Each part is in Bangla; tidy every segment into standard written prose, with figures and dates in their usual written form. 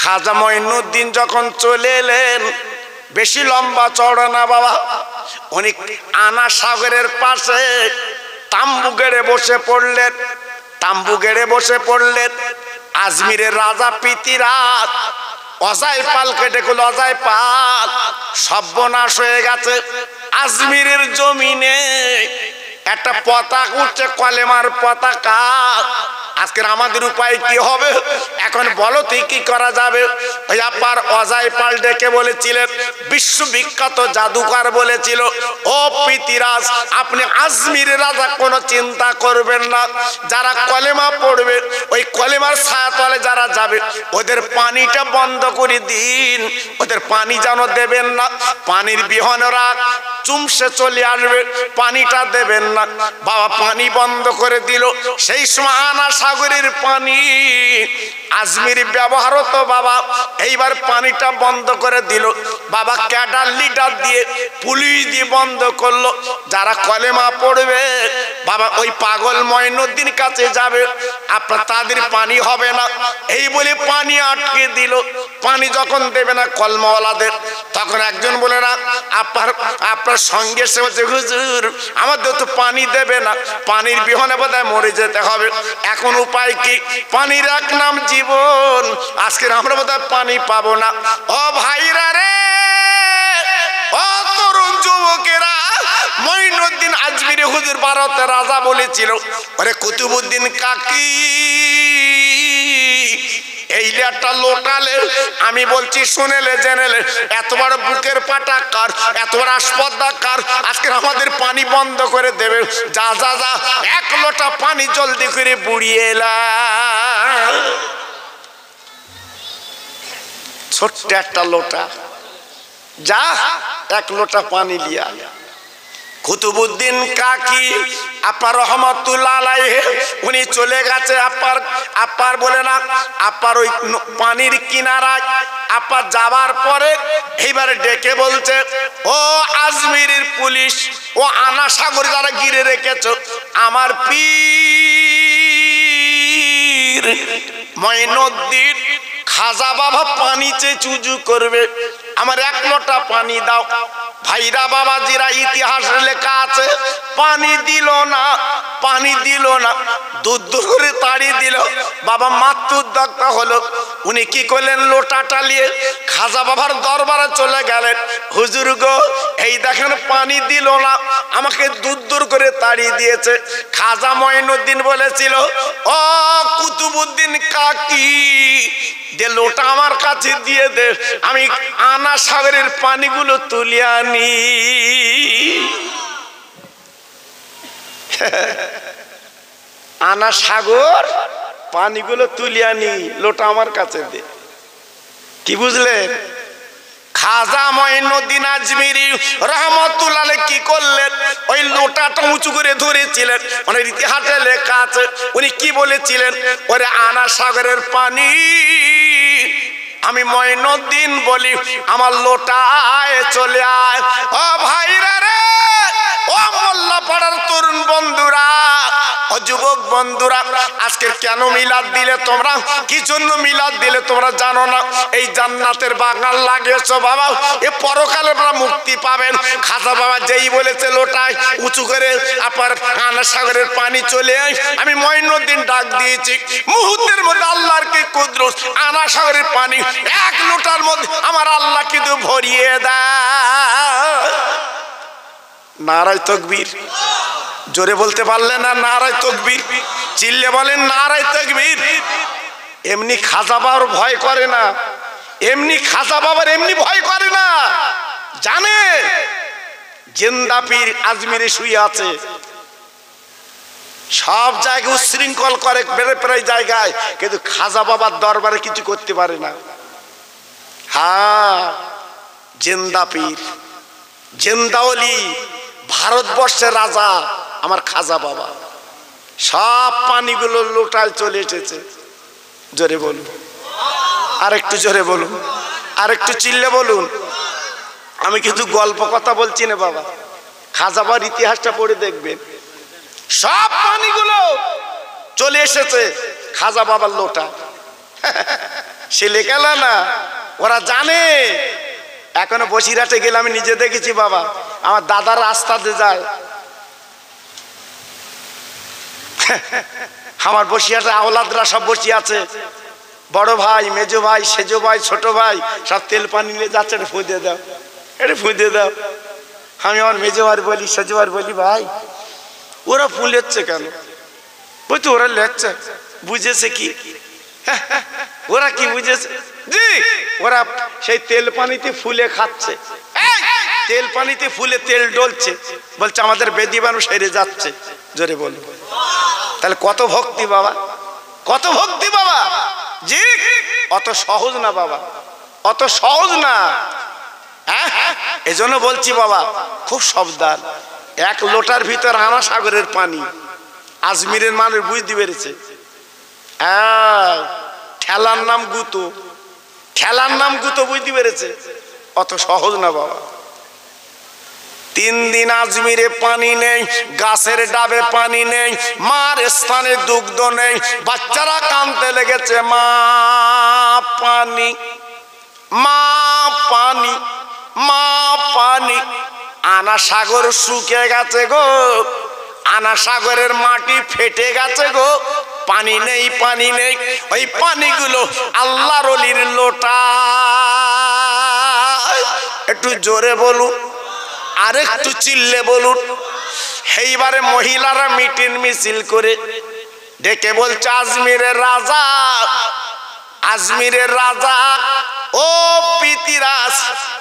খাজা মঈনুদ্দিন যখন চলে এলেন, বেশি লম্বা চওড়া না বাবা, উনি আনা সাগরের পাশে তাম্বু গেড়ে বসে পড়লেন। তাম্বু গেড়ে বসে পড়লেন। আজমিরের রাজা পৃথিরাজ অজায় পালকে ডেকুল, অজায় পাল, সর্বনাশ হয়ে গেছে। আজমিরের জমিনে একটা পতাকা উঠছে, কলেমার পতাকা। আজকের আমাদের উপায় কি হবে? এখন বলো তুই কি করা যাবে? ওই আপার অজায় পাল ডেকে বলেছিলেন, বিশ্ববিখ্যাত জাদুকর বলেছিল, ও পৃথিরাজ, আপনি আজমিরের রাজা কোনো চিন্তা করবেন না। যারা কলেমা পড়বে, ওই কলেমার ছায়াতলে যারা যাবে, ওদের পানিটা বন্ধ করে দিন, ওদের পানি যেন দেবেন না। পানির বিহনরা চুমসে চলে আসবে, পানিটা দেবেন না। বাবা পানি বন্ধ করে দিল। সেই সময় আনা সাগরের পানি আজমির ব্যবহার হতো বাবা। এইবার পানিটা বন্ধ করে দিল বাবা, ক্যাডার লিডার দিয়ে, পুলিশ দিয়ে বন্ধ করলো। যারা কলেমা পড়বে বাবা, ওই পাগল মঈনুদ্দিন কাছে যাবে, আপনার তাদের পানি হবে না। এই বলে পানি আটকে দিল। পানি যখন দেবে না কলমাওয়ালাদের, তখন একজন বলে না, আপনার সঙ্গে সে বলছে, হুজুর আমাদের তো পানি দেবে না, পানির বিহনে বোধহয় মরে যেতে হবে। এখন উপায় কি? পানির এক নাম জীবন, আজকে আমরা বোধহয় পানি পাবো না। ও ভাইরা রে, ও তরুণ যুবকেরা, মঈনুদ্দিন আজমিরি হুজুর ভারতের রাজা বলেছিল, ওরে কুতুবউদ্দিন কাকি, এই একটা লোটালে, আমি বলছি শুনেলে জেনেলে, এত বড় বুকের পাটা কার, এত বড় আসপদ্দা কার, আজকে আমাদের পানি বন্ধ করে দেবে। যা যা যা, এক লোটা পানি জলদি করে বুড়িয়ে এলা। ছোট্ট একটা লোটা, যা এক লোটা পানি লিয়া। কুতুবউদ্দিন কাকি আপার রহমতুল্লাহ আলাইহি, উনি চলে গেছে। আপার বলে না, আপার ওই পানির কিনারায় আপা যাবার পরে এইবার ডেকে বলছে, ও আজমিরের পুলিশ, ও আনা সাগর যারা ঘিরে রেখেছ, আমার পীর মঈনুদ্দিন খাজা বাবা পানি চেয়ে চুজু করবে, আমার এক লোটা পানি দাও। ভাইরা বাবাজিরা, ইতিহাসে লেখা আছে, পানি দিল না, পানি দিল না, দূর দূর করে তাড়িয়ে দিল। বাবা মাতৃদগ্ধ হলো। উনি কি করলেন? লোটাটা নিয়ে খাজা বাবার দরবারে চলে গেলেন। হুজুর গো, এই দেখেন পানি দিল না, আমাকে দূর দূর করে তাড়িয়ে দিয়েছে। খাজা মঈনুদ্দিন বলেছিল, ও কুতুবউদ্দিন কাকি, যে লোটা আমার কাছে দিয়ে দে, আমি আনা সাগরের পানিগুলো তুলে আনি। আনা সাগর পানিগুলো তুলে আনি, লোটা আমার কাছে দে। কি বুঝলেন? খাজা মঈনুদ্দিন আজমিরি রহমতুল্লাহ আলাইহি কি করলেন? ওই লোটাটা উঁচু করে ধরেছিলেন। মানে ইতিহাসে লেখা আছে, উনি কি বলেছিলেন? ওরে আনা সাগরের পানি আমি মঈনুদ্দিন বলি, আমার লোটায় চলে আয়। ও ভাইরা রে, ও মোল্লা পাড়ার তরুণ বন্ধুরা, ও যুবক বন্ধুরা, আজকে কেন মিলাদ দিলে তোমরা? কি জন্য মিলাদ দিলে তোমরা জানো না? এই জান্নাতের বাগান লাগিয়েছো বাবা, এ পরকালে আপনারা মুক্তি পাবেন। খাজা বাবা যেই বলেছে লোটায় উঁচু করে আপনার আনা সাগরের পানি চলে আয়, আমি মঈনুদ্দিন ডাক দিয়েছি, মুহূর্তের মধ্যে আল্লাহর কি কুদরত, আনা সাগরের পানি এক লোটার মধ্যে আমার আল্লাহ কিন্তু ভরিয়ে দেয়। নারায়ে তাকবীর। জোরে বলতে পারলে না নারায়ে তাকবীর? চিল্লে বলেন নারায়ে তাকবীর। এমনি খাজা বাবার ভয় করে না, এমনি খাজা বাবার এমনি ভয় করে না, জানে জিন্দা পীর আজমিরে শুয়ে আছে। সব জায়গায় উশৃঙ্খল করে প্রায় জায়গায়, কিন্তু খাজা বাবার দরবারে কিছু করতে পারে না। হ্যাঁ, জিন্দা পীর, জিন্দা ওলি, ভারতবর্ষের রাজা আমার খাজা বাবা। সব পানিগুলো লোটায় চলে এসেছে। জোরে বলুন, আরেকটু জোরে বলুন, আরেকটু চিল্লে বলুন। আমি কিন্তু গল্প কথা বলছি না বাবা, খাজা বাবার ইতিহাসটা পড়ে দেখবেন। সব পানিগুলো চলে এসেছে খাজা বাবার লোটা। ছেলে খেলা না, ওরা জানে। এখনো বসিরহাটে গেলে আমি নিজে দেখেছি বাবা, আমার দাদার রাস্তাতে যায়, আমার বসিরহাটে আওলাদরা সব বসে আছে, বড় ভাই, মেজো ভাই, সেজো ভাই, ছোট ভাই সব তেল পানি নিয়ে যাচ্ছে, এটা ফুঁদে দাও, এটা ফুঁদে দাও। আমি আমার মেজো ভাই বলি, সেজো ভাই বলি, ভাই ওরা ফুলেচ্ছে কেন? বলছি ওরা লেচ্ছে। বুঝেছে কি? ওরা কি বুঝেছে? জি, ওরা সেই তেল পানিতে ফুলে খাচ্ছে, তেল পানিতে ফুলে তেল ডলছে, বলছে আমাদের বেদি বানু সেরে যাচ্ছে। জোরে বল। তাহলে কত ভক্তি বাবা, কত ভক্তি বাবা। জি, অত সহজ না বাবা, অত সহজ না। এজন্য বলছি বাবা, খুব সাবধান। এক লোটার ভিতর আনা সাগরের পানি। আজমিরের মানুষ বুঝতে পেরেছে, ঠেলার নাম গুতো, ঠেলার নাম গুতো বুঝতে পেরেছে। অত সহজ না বাবা। 3 দিন আজমিরে পানি নেই, গাছের ডাবে পানি নেই, মার স্থানে দুগ্ধ নেই, বাচ্চারা কাঁদতে লেগেছে, মা পানি, মা পানি, মা পানি। আনা সাগর শুকে গেছে গো, আনা সাগরের মাটি ফেটে গেছে গো, পানি নেই, পানি নেই। ওই পানিগুলো আল্লাহর ওলির লোটা। একটু জোরে বলুন, আর একটু চিল্লে বলুন। এইবারে মহিলারা মিটিং মিছিল করে ডেকে বলছে, আজমিরের রাজা, আজমিরের রাজা, ও পিতিরাজ,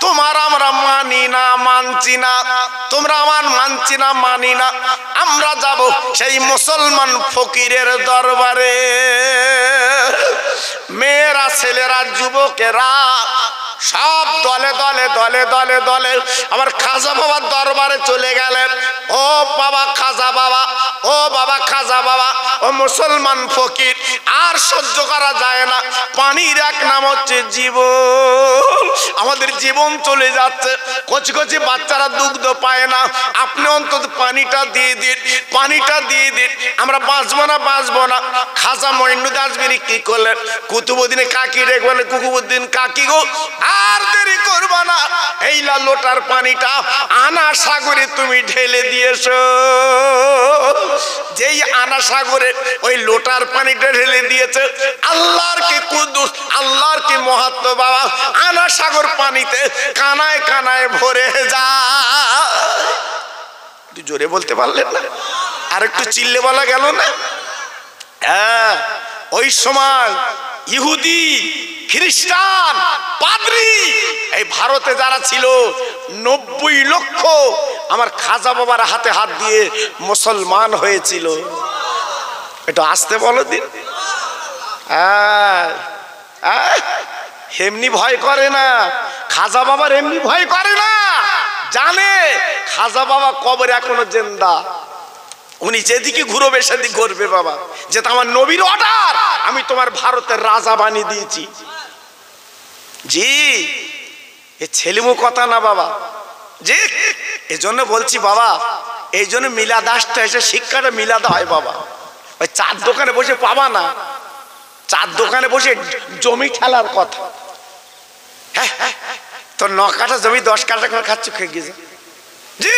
তোমার আমরা মানি না, মানছি না, তোমরা আমার মানছি না, মানি না। আমরা যাব সেই মুসলমান ফকিরের দরবারে। মেয়েরা, ছেলেরা, যুবকেরা সব দলে দলে দলে দলে দলে আমার খাজা বাবার দরবারে চলে গেলেন। ও বাবা খাজা বাবা, ও বাবা খাজা বাবা, ও মুসলমান ফকির, আর সহ্য করা যায় না। পানির এক নাম হচ্ছে জীবন। আমাদের জীবন চলে যাচ্ছে, কচি কচি বাচ্চারা দুগ্ধ পায় না, আপনি অন্তত পানিটা দিয়ে দিন, পানিটা দিয়ে দিন, আমরা বাঁচবো না, বাঁচবো না। খাজা মঈনুদ্দিন আজমিরি কি করলেন? কুতুবউদ্দিন কাকি দেখবেন, কুতুবউদ্দিন কাকি গো, আর দেরি করবা না, এই লোটার পানিটা আনা সাগরে তুমি ঢেলে দিয়েছো। যেই আনা সাগরে ওই লোটার পানিটা ঢেলে দিয়েছে, আল্লাহর কি কুদ্দুস, আল্লাহর কি মহাত্ম বাবা। আনা সাগর পানিতে কানায় কানায় ভরে যায়। একটু জোরে বলতে পারলেন না? আর একটু চিল্লে বলা গেল না? হ্যাঁ, ওই সময় ইহুদি, খ্রিস্টান, পাদ্রী, এই ভারতে যারা ছিল 90 লক্ষ আমার খাজা বাবার হাতে হাত দিয়ে মুসলমান হয়েছিল। একটু আসতে বলো দিন। এমনি ভয় করে না খাজা বাবার, এমনি ভয় করে না, জানে খাজা বাবা কবরে এখনো জিন্দা। উনি যেদিকে ঘুরবে সেদিকে ঘুরবে বাবা, যেটা আমার নবীর অর্ডার, আমি তোমার ভারতের রাজা বানিয়ে দিয়েছি। জি, এ ছেলেমু কথা না বাবা। জি, এজন্য বলছি বাবা, এই জন্য মিলাদ আসতে এসে শিক্ষাটা মিলাদ হয় বাবা। ওই চার দোকানে বসে পাবা না, চার দোকানে বসে জমি খেলার কথা। হ্যাঁ, তোর 9 কাঠা জমি 10 কাঠা করে খাচ্ছ, খেয়ে গেছে। জি,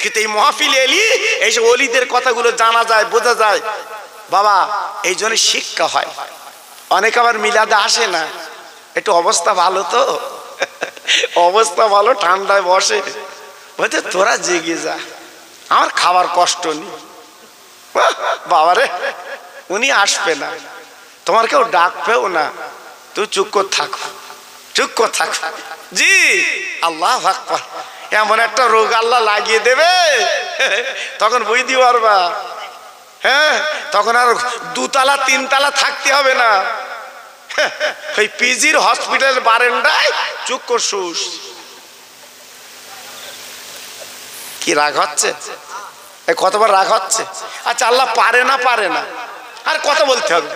কিন্তু এই মহফিল এলি এইসব অলিদের কথাগুলো জানা যায়, বোঝা যায় বাবা। এই জন্য শিক্ষা হয়। অনেক আবার মিলাদে আসে না, একটু অবস্থা ভালো তো, অবস্থা ভালো, ঠান্ডায় বসে, বলতে তোরা জেগে যা, আমার খাবার কষ্ট নেই। বাবারে, উনি আসবে না, তোমার কেউ ডাকবেও না, তুই চুপ করে থাকো, চুপ করে থাকো। জি, আল্লাহু আকবার। এমন একটা রোগ আল্লাহ লাগিয়ে দেবে, তখন বুঝতে পারবা। হ্যাঁ, তখন আর 2 তলা 3 তলা থাকতে হবে না। ওই পিজির হসপিটাল বারান্দায় চুপ করছুস। কি রাগ হচ্ছে? কতবার রাগ হচ্ছে? আচ্ছা, আল্লাহ পারে না, পারে না, আর কথা বলতে হবে।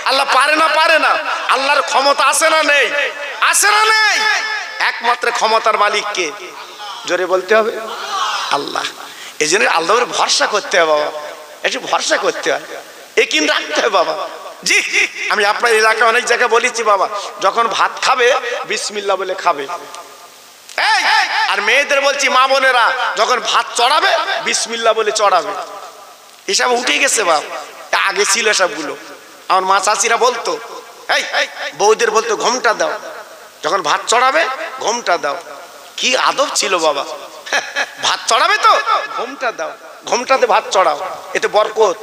আল্লাহ পারে না, পারে না, আল্লাহর ক্ষমতা আছে না নেই? আছে না নেই? একমাত্র ক্ষমতার মালিক কে? জোরে বলতে হবে, আল্লাহ। এই জন্য আল্লাহর ভরসা করতে হবে বাবা, একটু ভরসা করতে হয়, একিন রাখতে হবে বাবা। জি, আমি আপনার এলাকায় অনেক জায়গায় বলেছি বাবা, যখন ভাত খাবে বিসমিল্লাহ বলে খাবে। আর মেয়েদের বলছি, মা বোনেরা যখন ভাত চড়াবে বিসমিল্লাহ বলে চড়াবে। এসব উঠে গেছে বাবা, আগে ছিল সবগুলো। আমার মা চাচিরা বলতো, এই বউদের বলতো ঘোমটা দাও, যখন ভাত চড়াবে ঘোমটা দাও। কি আদব ছিল বাবা, ভাত চড়াবে তো ঘোমটা দাও, ঘোমটাতে ভাত চড়াও, এতে বরকত।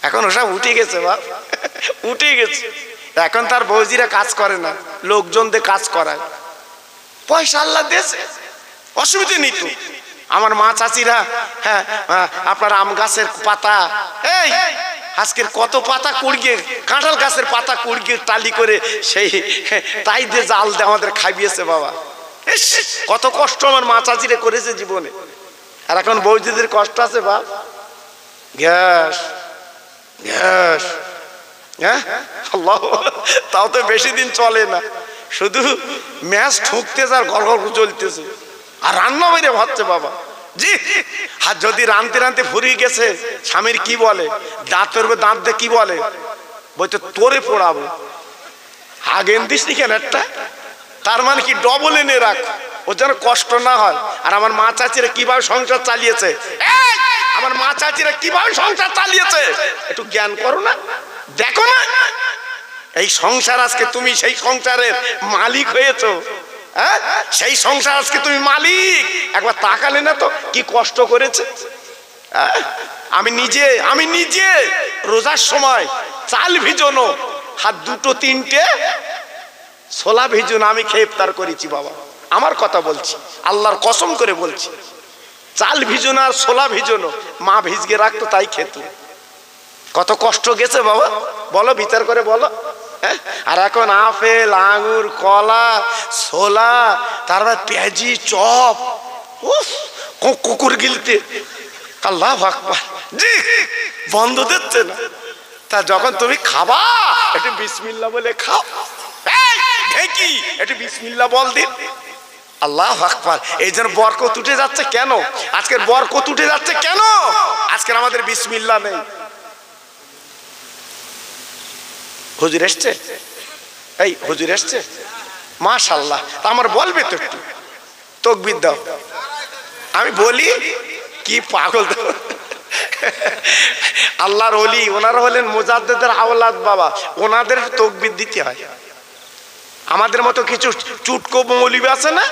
এখন ওসব উঠে গেছে বাবা, উঠে গেছে। এখন তার বৌজিরা কাজ করে না, লোকজনদের কাজ করায়। পয়সা আল্লাহ দিয়েছে, অসুবিধা নেই তো। আমার মা চাচিরা, হ্যাঁ আপনার আম গাছের পাতা, এই আজকের কত পাতা কুড়িয়ে, কাঁঠাল গাছের পাতা কুড়িয়ে টালি করে সেই তাই দিয়ে জাল দিয়ে আমাদের খাইয়েছে বাবা। কত কষ্ট আমার মা চাচিরা করেছে জীবনে। আর এখন বৌদিদের কষ্ট আছে বাপ, গ্যাস গ্যাস, হ্যাঁ আল্লাহ, তাও তো বেশি দিন চলে না, শুধু ম্যাচ ঠুকতেছে আর ঘর ঘর চলতেছে, আর রান্না বাইরে ভাবছে বাবা। জি, আর যদি রানতে রানতে ফুরিয়ে গেছে, স্বামীর কি বলে, দাঁত ধরবে, দাঁত দিয়ে কি বলে, বলতে তোরে পোড়াবো, আগেন দিস নি কেন একটা, তার মানে কি ডবল এনে রাখ, ও যেন কষ্ট না হয়। আর আমার মা চাচিরা কিভাবে সংসার চালিয়েছে, আমার মা চাচিরা কিভাবে সংসার চালিয়েছে, একটু জ্ঞান করো না, দেখো না এই সংসার, আজকে তুমি সেই সংসারের মালিক হয়েছো। হ্যাঁ, সেই সংসার আজকে তুমি মালিক, একবার তাকালে না তো কি কষ্ট করেছে। আমি নিজে রোজার সময় চাল ভিজনো, হাত দুটো তিনটে ছোলা ভিজনো আমি খেয়ে ইফতার করেছি বাবা। আমার কথা বলছি, আল্লাহর কসম করে বলছি, চাল ভিজনো আর ছোলা ভিজনো মা ভিজকে রাখতো, তাই খেত। কত কষ্ট গেছে বাবা, বলো বিচার করে বলো। আর এখন আপেল, আঙুর, কলা, ছোলা, তারপর পেঁয়াজি, চপ, কুকুর গিলতে, আল্লাহু আকবার। জি, বন্ধ দিচ্ছে না। তা যখন তুমি খাবা একটু বিসমিল্লাহ বলে খাও, কি একটু বিসমিল্লাহ বল দিন, আল্লাহু আকবার। এই জন্য বরকত উঠে যাচ্ছে কেন, আজকের বরকত উঠে যাচ্ছে কেন, আজকের আমাদের বিসমিল্লাহ নেই। হুজুর এসছে, এই হুজুর এসছে, মাশাআল্লাহ। তা আমার বলবে তো একটু তাকবীর দাও। আমি বলি কি পাগল, আল্লাহর ওলি, ওনারা হলেন মুজাদ্দিদের আওলাদ বাবা, ওনাদের তাকবীর দিতে হয়। আমাদের মতো কিছু চুটকো মৌলবি আছে না,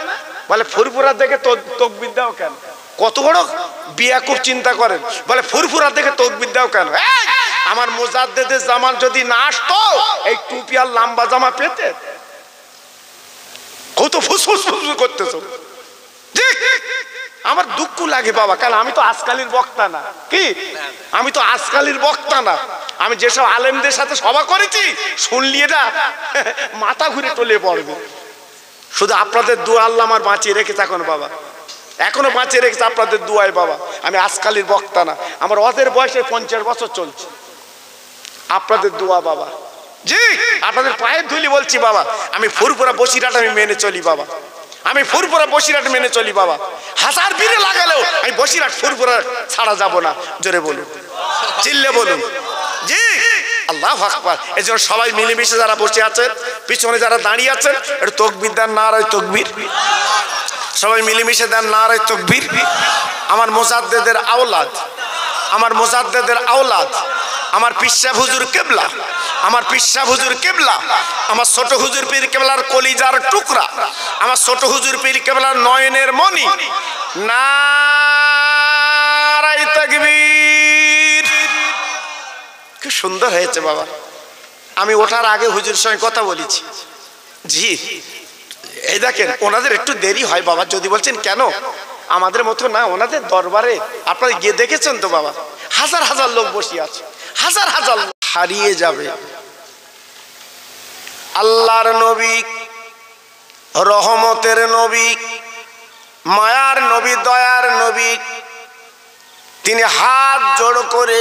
বলে ফুরফুরা দেখে তাকবীর দাও কেন, কত বড় বিয়াকুব চিন্তা করেন, বলে ফুরফুরা দেখে তাকবীর দাও কেন। আমার মুজাদ্দিদের জামান যদি না আসতো, এই টুপি আর লম্বা জামা পেতে কত ফুসফুস ফুসফুস করতেছো। আমার দুঃখ লাগে বাবা, কারণ আমি তো আজকালের বক্তা না, কি আমি তো আজকালের বক্তা না। আমি যেসব আলেমদের সাথে সভা করেছি, শুনলি এটা মাথা ঘুরে টলে পড়বে। শুধু আপনাদের দোয়া আল্লাহ আমার বাঁচিয়ে রেখেছে এখন বাবা, এখনো বাঁচিয়ে রেখেছে আপনাদের দোয়ায় বাবা। আমি আজকালের বক্তা না, আমার ওদের বয়সে 50 বছর চলছে, আপনাদের দোয়া বাবা। জি, আপনাদের পায়ের ধুলি বলছি বাবা, আমি ফুরফুরা বসিরহাট আমি মেনে চলি বাবা, আমি ফুরফুরা বসিরহাট মেনে চলি বাবা। হাজার বীরে লাগালেও আমি বসিরহাট ফুরফুরা ছাড়া যাব না। জোরে বলুন, চিল্লে বলুন। জি, আল্লাহু আকবার। এই জন্য সবাই মিলেমিশে যারা বসে আছেন, পিছনে যারা দাঁড়িয়ে আছেন, একটু তাকবীর দেন, নারায়ে তাকবীর। সবাই মিলেমিশে দেন নারায়ে তাকবীর। আমার মুজাদ্দিদের আওলাদ, আমার মুজাদ্দিদের আওলাদ, আমার পিসা হুজুর কেবলা, আমার পিসা হুজুর কেবলা, আমার ছোট হুজুর পীর কেবলার কলিজার টুকরা, আমার ছোট হুজুর পীর কেবলার নয়নের মণি। নারায়ে তাকবীর। কি সুন্দর হয়েছে বাবা। আমি ওঠার আগে হুজুরের সঙ্গে কথা বলেছি। জি, এই দেখেন ওনাদের একটু দেরি হয় বাবা। যদি বলছেন কেন, আমাদের মতো না, ওনাদের দরবারে আপনারা গিয়ে দেখেছেন তো বাবা, হাজার হাজার লোক বসে আছে, হাজার হাজার লোক হারিয়ে যাবে। আল্লাহর নবী, রহমতের নবী, মায়ার নবী, দয়ার নবী, তিনি হাত জোড় করে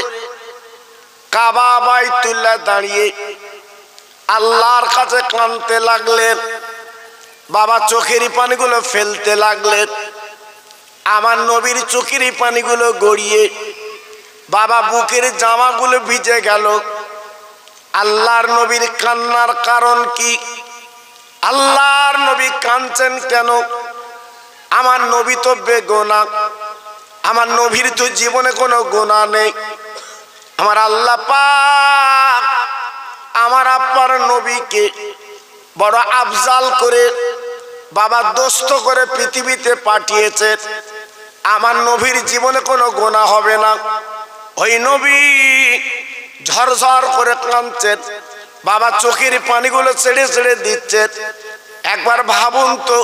কাবা বাইতুল্লাহ দাঁড়িয়ে আল্লাহর কাছে কাঁদতে লাগলেন। বাবা চোখের পানিগুলো ফেলতে লাগলেন। আমার নবীর চোখের পানিগুলো গড়িয়ে বাবা বুকের জামাগুলো ভিজে গেল। আল্লাহর নবীর কান্নার কারণ কি? আল্লাহর নবী কাঁদছেন কেন? আমার নবী তো বেগুনাহ, আমার নবীর তো জীবনে কোনো গুনাহ নেই। আমার আল্লাহ পাক আমার আব্বার নবীকে বড় আফজাল করে বাবা দোস্ত করে পৃথিবীতে পাঠিয়েছে। আমার নবীর জীবনে কোনো গুনাহ হবে না। ওই নবী ঝরঝর করে কাঁদছেন, বাবা চোখের পানিগুলো ছেড়ে ছেড়ে দিচ্ছে। একবার ভাবুন তো,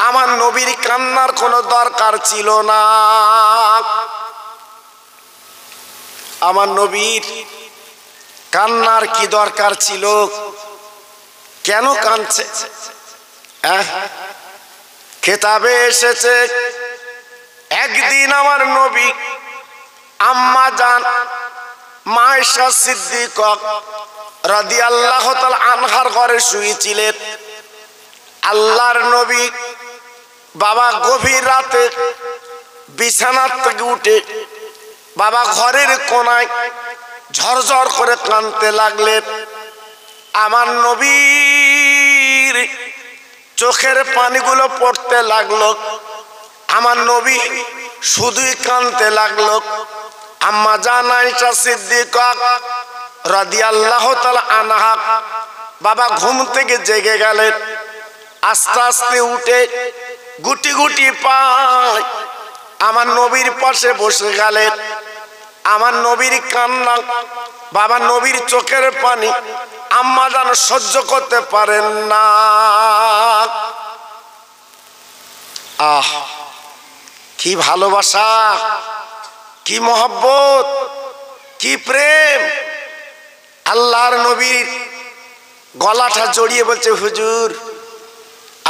আমার নবীর কান্নার কোনো দরকার ছিল না। আমার নবীর কান্নার কি দরকার ছিল? কেন কাঁদছে? কিতাবে এসেছে, একদিন আমার নবী আম্মা জান মা আয়েশা সিদ্দিকা রাদিয়াল্লাহু তাআলা আনহার ঘরে শুয়েছিলেন। আল্লাহর নবী বাবা গভীর রাতে বিছানার থেকে উঠে বাবা ঘরের কোনায় ঝরঝর করে কাঁদতে লাগলেন। আমার নবীর চোখের পানিগুলো পড়তে লাগলো। আমার নবী শুধুই কাঁদতে লাগলো। আম্মা জান আয়েশা সিদ্দিকা রাদিয়াল্লাহু তাআলা আনহা বাবা ঘুম থেকে জেগে গেলেন। আস্তে আস্তে উঠে গুটি গুটি পায় আমার নবীর পাশে বসে গেলেন। আমার নবীর কান্না, বাবা নবীর চোখের পানি আম্মা জান সহ্য করতে পারেন না। আহ, কি ভালোবাসা, কি মহব্বত, কি প্রেম! আল্লাহর নবীর গলাটা জড়িয়ে বলছে, হুজুর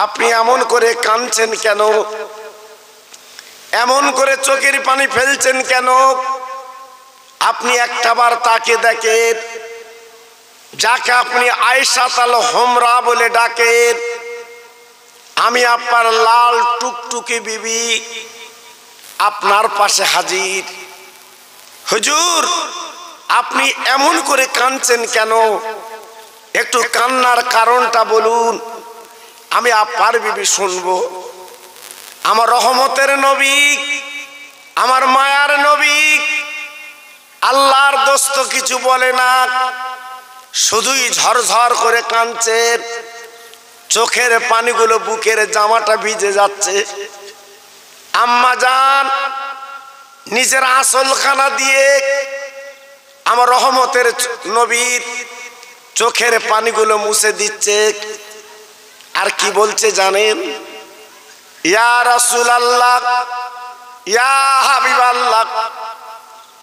আপনি এমন করে কাঁদছেন কেন? এমন করে চোখের পানি ফেলছেন কেন? আপনি একটাবার তাকে দেখেন, যাকে আপনি আয়েশাতুল হুমরা বলে ডাকেন, আমি আপনার লাল টুকটুকি বিবি আপনার পাশে হাজির। হুজুর আপনি এমন করে কাঁদছেন কেন? একটু কান্নার কারণটা বলুন, আমি আপনার বিবি শুনবো। আমার রহমতের নবী, আমার মায়ার নবী আল্লাহর দোস্ত কিছু বলে না, শুধুই ঝরঝর করে কাঁদছেন। চোখের পানিগুলো বুকের জামাটা ভিজে যাচ্ছে। আম্মা জান নিজের আঁচলখানা দিয়ে আমার রহমতের নবীর চোখের পানিগুলো মুছে দিচ্ছে। আর কি বলছে জানেন? ইয়া রাসূলুল্লাহ, ইয়া হাবিবাল্লাহ,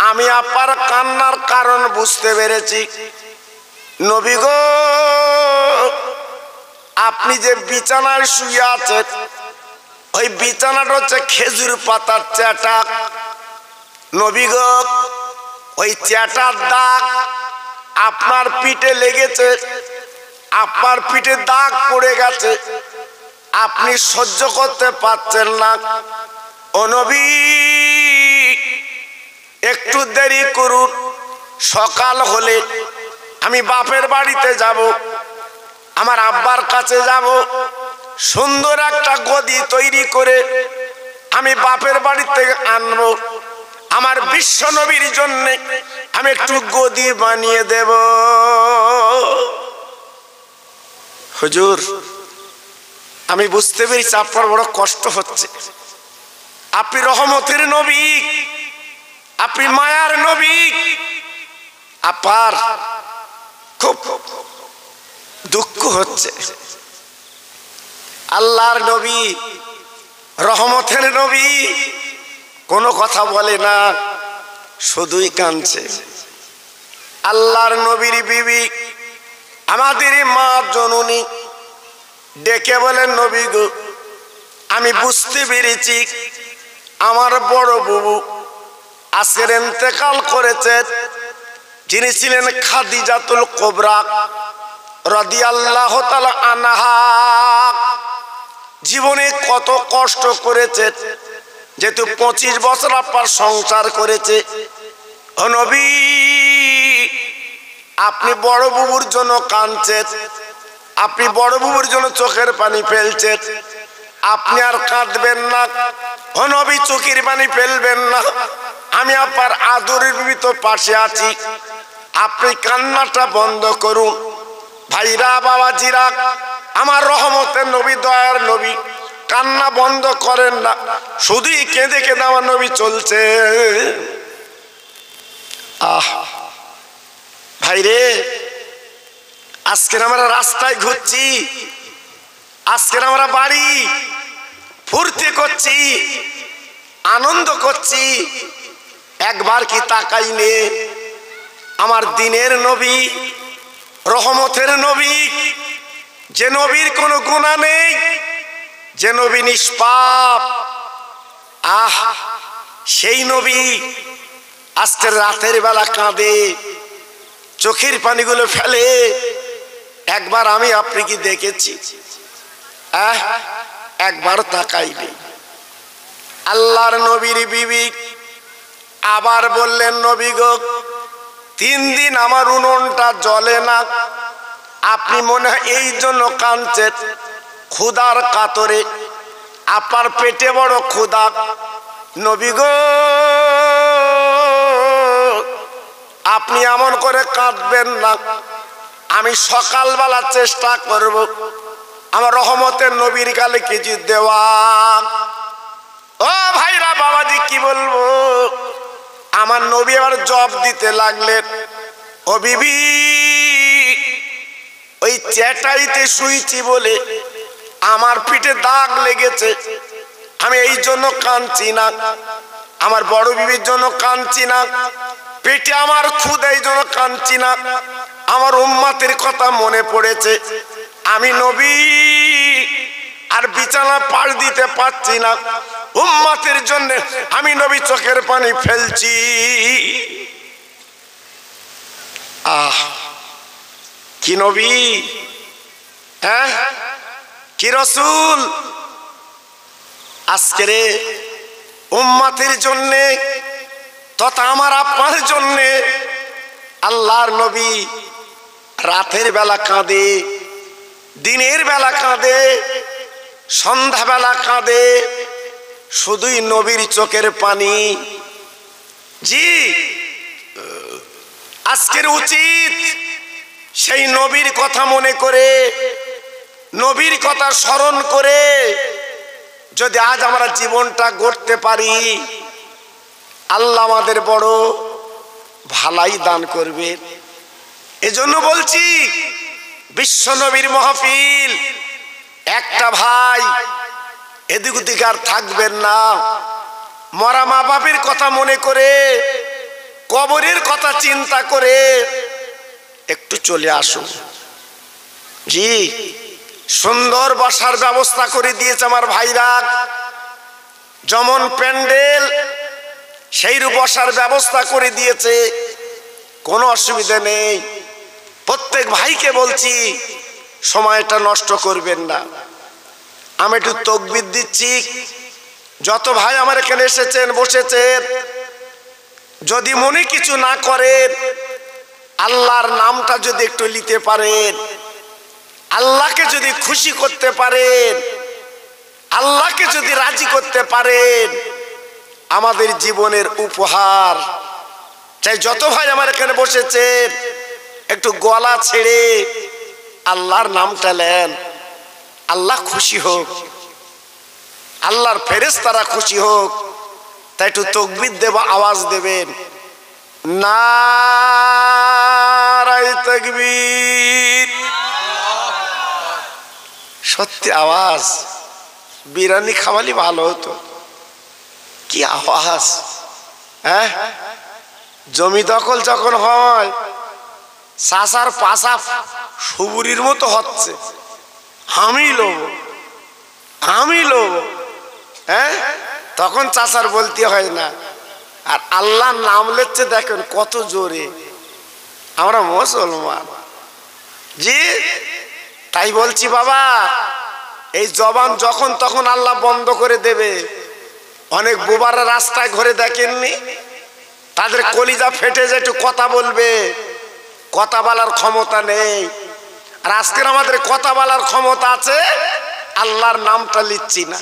আমি আপনার কান্নার কারণ বুঝতে পেরেছি। নবী গো, আপনি যে বিছানায় শুয়ে আছেন, ওই বিছানাটা হচ্ছে খেজুর পাতার চাটা। নবী গো, ওই চাটার দাগ আপনার পিঠে লেগেছে, আপনার পিঠে দাগ পড়ে গেছে, আপনি সহ্য করতে পারছেন না। ও নবী, একটু দেরি করুন, সকাল হলে আমি বাপের বাড়িতে যাব, আমার আব্বার কাছে যাব, সুন্দর একটা গদি তৈরি করে আমি বাপের বাড়ি থেকে আনবো। আমার বিশ্ব নবীর জন্য আমি একটু গদি বানিয়ে দেব। হুজুর আমি বুঝতে পেরেছি আপনার বড় কষ্ট হচ্ছে। আপনি রহমতের নবী, আপনি মায়ার নবী, আপনার খুব দুঃখ হচ্ছে। আল্লাহর নবী, রহমতের নবী কোনো কথা বলে না, শুধুই কাঁদছে। আল্লাহর নবীর বিবি আমাদের মা জননী ডেকে বলেন, নবী গো, আমি বুঝতে পেরেছি আমার বড় বুবু আজকের ইন্তেকাল করেছেন, যিনি ছিলেন খাদিজাতুল কুবরা রাদিয়াল্লাহু তাআলা আনহা। জীবনে কত কষ্ট করেছে, যেহেতু 25 বছর আপনার সংসার করেছে। ও নবী, আপনি বড় বুবুর জন্য কাঁদছেন, আপনি বড় বুবুর জন্য চোখের পানি ফেলছেন, আপনি আর কাঁদবেন না, ও নবী চোখের পানি ফেলবেন না, আমি আপনার আদরের বিবি তো পাশে আছি, আপনি কান্নাটা বন্ধ করুন। ভাইরা বাবাজিরা, আমার রহমতের নবী, দয়ার নবী, কান্না বন্ধ করেন না, শুধুই কেঁদে কেঁদে আমার নবী চলছে। আহ ভাইরে, আজকে আমরা রাস্তায় ঘুরছি, আজকে আমরা বাড়ি ফুর্তি করছি, আনন্দ করছি, একবার কি তাকাই নে আমার দিনের নবী, রহমতের নবী, যে নবীর কোনো গুনাহ নেই, যে নবী নিষ্পাপ, আহ সেই নবী আজকে রাতের বেলা কাঁদে, চোখের পানিগুলো ফেলে। একবার আমি আপনি কি দেখেছি? একবার তাকাইবে। আল্লাহর নবীর বিবি আবার বললেন, নবী গো, 3 দিন আমার উনুনটা জ্বলে না, আপনি মনে হয় এই জন্য কাঁদছেন, ক্ষুধার কাতরে, আপনার পেটে বড় ক্ষুধা। নবী গো, আপনি এমন করে কাঁদবেন না, আমি সকালবেলা চেষ্টা করব আমার রহমতের নবীর গালে কিছু দেওয়া। ও ভাইরা বাবাজি, কি বলবো, আমার নবী আবার জব দিতে লাগলেন, ও বিবি, ওই চ্যাটাইতে শুইছি বলে আমার পিঠে দাগ লেগেছে, আমি এই জন্য কাঁদছি না, আমার বড় বিবির জন্য কাঁদছি না, পেটে আমার ক্ষুধা এই জন্য কাঁদছি না, আমার উম্মতের কথা মনে পড়েছে, আমি নবী আর বিছানা পাশ দিতে পারছি না, উম্মতের জন্য আমি নবী চোখের পানি ফেলছি। আহ কি নবী, হ্যাঁ কি রসুল, আজকের উম্মতের জন্যে তথা আমার আপনার জন্যে আল্লাহর নবী রাতের বেলা কাঁদে, দিনের বেলা কাঁদে, সন্ধ্যা বেলা কাঁদে, শুধুই নবীর চোখের পানি। জি, আজকের উচিত সেই নবীর কথা মনে করে, নবীর কথা স্মরণ করে যদি আজ আমরা জীবনটা গড়তে পারি, আল্লাহ আমাদের বড় ভালাই দান করবে। এজন্য বলছি, বিশ্ব নবীর মাহফিল, একটা ভাই এদিক ওদিক আর থাকবেন না, মরা মা বাপের কথা মনে করে, কবরের কথা চিন্তা করে একটু চলে আসুন। জি, সুন্দর বসার ব্যবস্থা করে দিয়েছে আমার ভাইরা, যেমন প্যান্ডেল সেইরূপ বসার ব্যবস্থা করে দিয়েছে, কোনো অসুবিধা নেই। প্রত্যেক ভাইকে বলছি, সময়টা নষ্ট করবেন না। আমি একটু তাকবীর দিচ্ছি, যত ভাই আমার এখানে এসেছেন, বসেছেন, যদি মনে কিছু না করেন, আল্লাহর নামটা যদি একটু নিতে পারেন, আল্লাহকে যদি খুশি করতে পারেন, আল্লাহকে যদি রাজি করতে পারেন, আমাদের জীবনের উপহার। চাই যত ভাই আমার এখানে বসেছেন, একটু গলা ছেড়ে আল্লাহর নামটা নেন, আল্লাহ খুশি হোক, আল্লাহর ফেরেশতারা খুশি হোক। তাই একটু তাকবীর দেব, আওয়াজ দেবেন, নারায়ে তাকবীর। সত্যি আওয়াজ, বিরিয়ানি খাওয়ালি ভালো হতো, কি আওয়াজ। হ্যাঁ, জমি দখল যখন হয়, চাষার পাশা সুবুরির মতো হচ্ছে, আমি লোব, আমি লোব, হ্যাঁ, তখন চাষার বলতে হয় না। আর আল্লাহর নাম লেচ্ছে দেখেন কত জোরে, আমরা মুসলমান। জি, তাই বলছি বাবা, এই জবান যখন তখন আল্লাহ বন্ধ করে দেবে। অনেক বুবারা রাস্তায় ঘুরে দেখেননি, তাদের কলিজা ফেটে যে একটু কথা বলবে, কথা বলার ক্ষমতা নেই। আর আজকের আমাদের কথা বলার ক্ষমতা আছে, আল্লাহর নামটা লিখছি না।